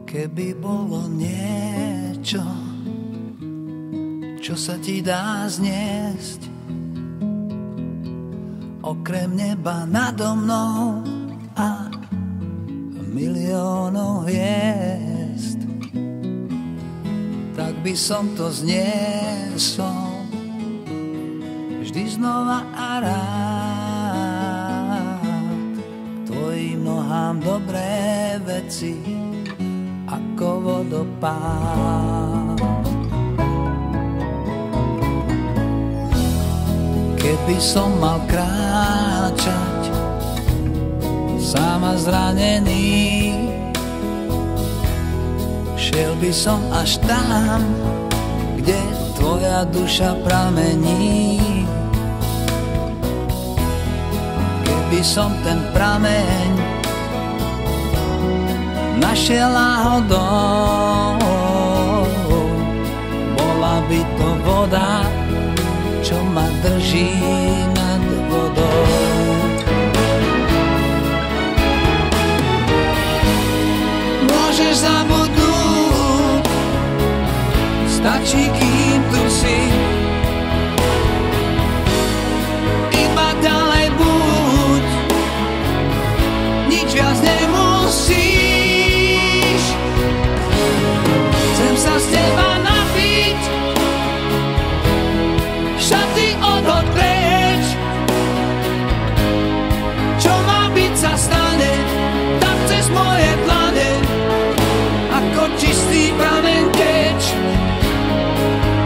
Keby bolo niečo, čo sa ti dá zniesť, okrem neba nado mnou a miliónov hviezd, tak by som to zniesol vždy znova a rád. K tvojim nohám dobré veci ako vodopád. Keby som mal kráčať sám a zranený, šiel by som až tam, kde tvoja duša pramení. Keby som ten prameň našiel náhodou, bola by to voda, čo ma drží nad vodou. Môžeš zabudnúť, stačí, kým tu si. Iba ďalej buď, nič viac nemusíš. Chcem sa z teba napiť, šaty odhoď preč. Čo má byť sa stane, tak cez moje dlane, ako čistý prameň teč.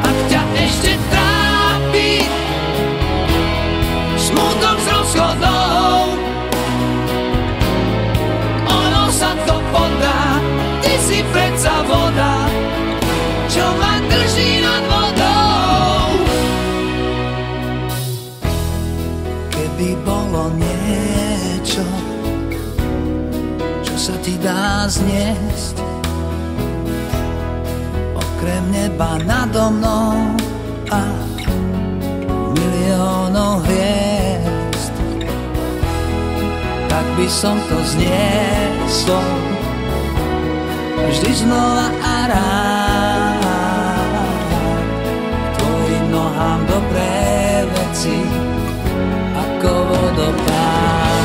Ak ťa ešte trápi smutok z rozchodov, ono sa to podá, ty si predsa voda, čo ma drží nad vodou. Keby bolo niečo, čo sa ti dá zniesť, okrem neba nado mnou a miliónov hviezd, tak by som to zniesol vždy znova a rád. K tvojim nohám dobré veci ako vodopád.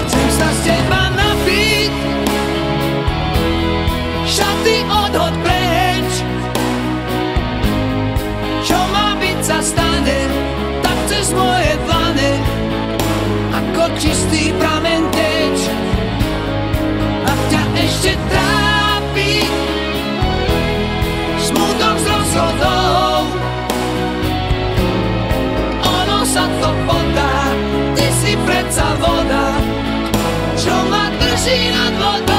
Chcem sa z teba napiť, šaty odhoď preč. Čo má byť sa stane, tak cez moje dlane, ako čistý prameň teč. Ak ťa ešte trápi smutok z rozchodov, ono sa to podá, ty si predsa voda, čo ma drží nad vodou.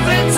Friends